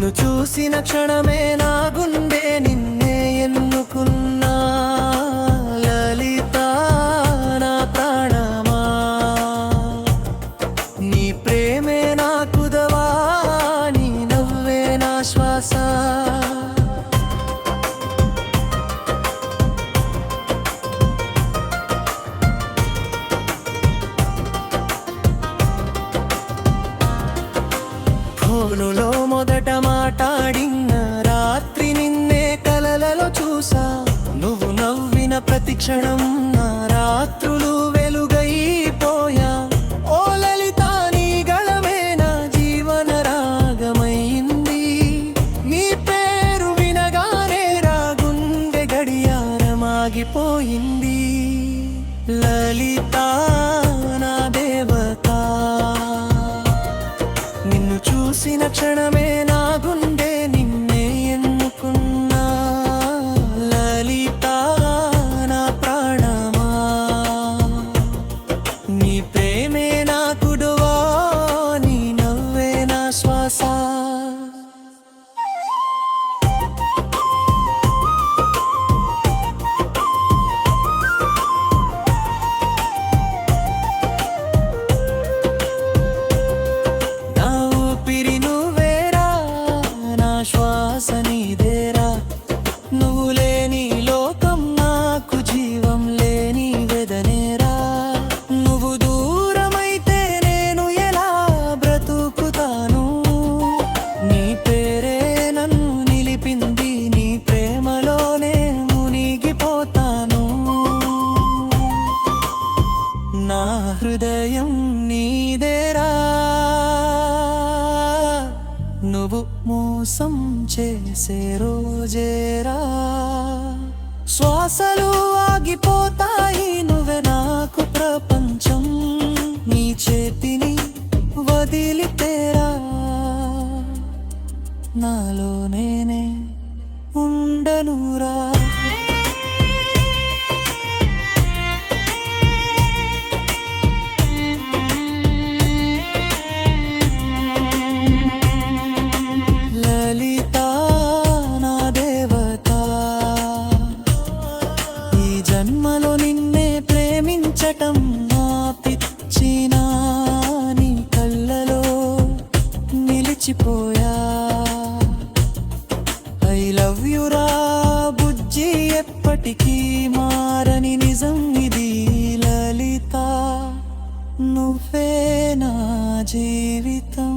నిన్ను చూసిన క్షణమే నా గుండె నిన్నే ఎన్నుకున్నా లలిత నా ప్రాణమా నీ ప్రేమే నాకు దవా నీ నవ్వే నా శ్వాస ఫోనులో మొదట మాట్లాడిన రాత్రి నిన్నే కలలలో చూసా నువ్వు నవ్విన ప్రతి క్షణం నా రాత్రులు వెలుగైపోయా ఓ లలిత నీ గళమే నా జీవన రాగమైంది నీ పేరు వినగానే రా గుండె గడియారమాగిపోయింది లలిత నా దేవత నిన్ను చూసిన క్షణమే నా గుండె నిన్నే ఎన్నుకున్నా లలిత నా ప్రాణమా నీ ప్రేమే నాకు దువా నీ నవ్వే నా శ్వాస శ్వాస నీదేరా నువ్వు లేని లోకం నాకు జీవం లేని వేదనేరా నువ్వు దూరమైతే నేను ఎలా బ్రతుకుతాను నీ పేరే నన్ను నిలిపింది నీ ప్రేమలోనే మునిగిపోతాను నా హృదయం నీదేరా నువ్వు మోసం చేసే రోజేరా శ్వాసలు ఆగిపోతాయి నువ్వే నాకు ప్రపంచం నీ చేతిని వదిలితేరా నాలో నేనే ఉండనురా జన్మలో నిన్నే ప్రేమించటం నా పిచ్చినా నీ కళ్ళలో నిలిచిపోయా ఐ లవ్ యు రా బుజ్జి ఎప్పటికీ మారని నిజం ఇది లలిత నువ్వే నా జీవితం